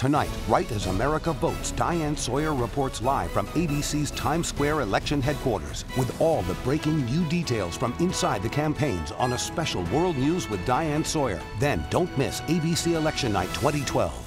Tonight, right as America votes, Diane Sawyer reports live from ABC's Times Square election headquarters with all the breaking new details from inside the campaigns on a special World News with Diane Sawyer. Then don't miss ABC Election Night 2012.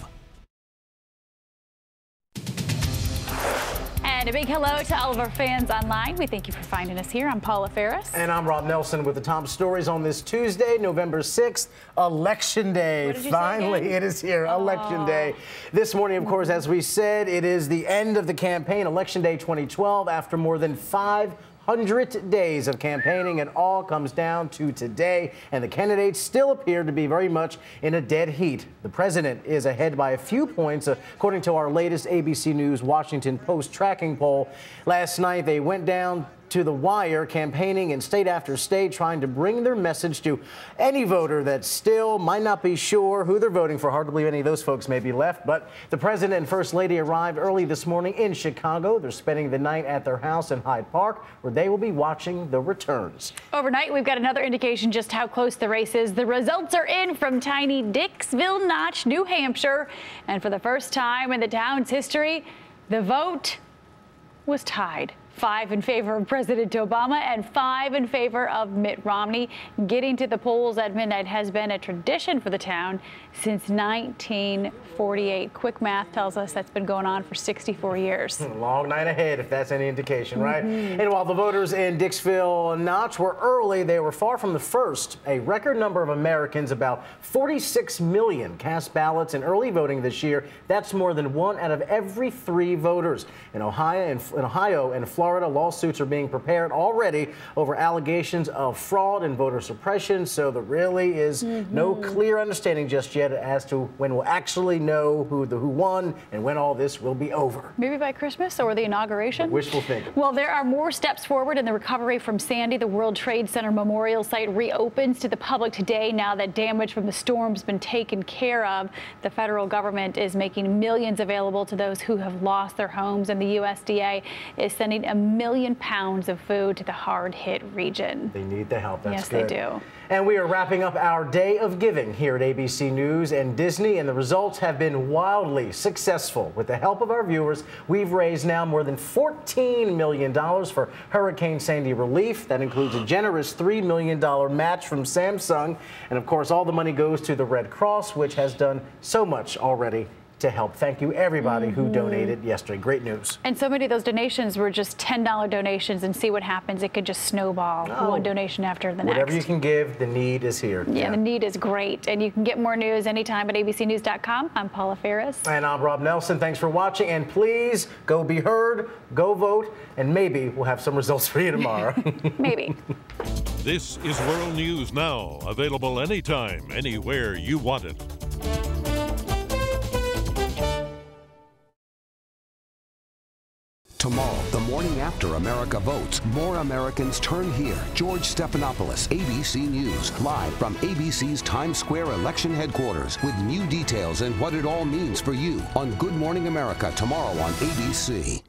And a big hello to all of our fans online. We thank you for finding us here. I'm Paula Ferris. And I'm Rob Nelson with the top stories on this Tuesday, November 6th, Election Day. Finally, it is here, Election Day. This morning, of course, as we said, it is the end of the campaign, Election Day 2012, after more than 500 days of campaigning. It all comes down to today, and the candidates still appear to be very much in a dead heat. The president is ahead by a few points, according to our latest ABC News Washington Post tracking poll. Last night, they went down to the wire, campaigning in state after state, trying to bring their message to any voter that still might not be sure who they're voting for. Hard to believe any of those folks may be left. But the president and first lady arrived early this morning in Chicago. They're spending the night at their house in Hyde Park, where they will be watching the returns. Overnight, we've got another indication just how close the race is. The results are in from tiny Dixville Notch, New Hampshire. And for the first time in the town's history, the vote was tied. 5 in favor of President Obama and 5 in favor of Mitt Romney. Getting to the polls at midnight has been a tradition for the town since 1948. Quick math tells us that's been going on for 64 years. Long night ahead, if that's any indication, right? And while the voters in Dixville Notch were early, they were far from the first. A record number of Americans, about 46 million, cast ballots in early voting this year. That's more than 1 out of every 3 voters. In Ohio and Florida, lawsuits are being prepared already over allegations of fraud and voter suppression. So there really is no clear understanding just yet as to when we'll actually know who won and when all this will be over. Maybe by Christmas or the inauguration? Wishful thinking. Well, there are more steps forward in the recovery from Sandy. The World Trade Center Memorial Site reopens to the public today now that damage from the storm's been taken care of. The federal government is making millions available to those who have lost their homes, and the USDA is sending $1 million of food to the hard-hit region. They need the help. That's yes, good. They do. And we are wrapping up our day of giving here at ABC News and Disney, and the results have been wildly successful. With the help of our viewers, we've raised now more than $14 million for Hurricane Sandy relief. That includes a generous $3 million match from Samsung. And of course, all the money goes to the Red Cross, which has done so much already to help. Thank you, everybody who donated yesterday. Great news. And so many of those donations were just $10 donations, and see what happens. It could just snowball, one donation after the next. Whatever you can give, the need is here. Yeah, the need is great. And you can get more news anytime at abcnews.com. I'm Paula Ferris. And I'm Rob Nelson. Thanks for watching. And please go be heard, go vote, and maybe we'll have some results for you tomorrow. Maybe. This is World News Now, available anytime, anywhere you want it. Tomorrow, the morning after America votes, more Americans turn here. George Stephanopoulos, ABC News, live from ABC's Times Square election headquarters with new details and what it all means for you on Good Morning America tomorrow on ABC.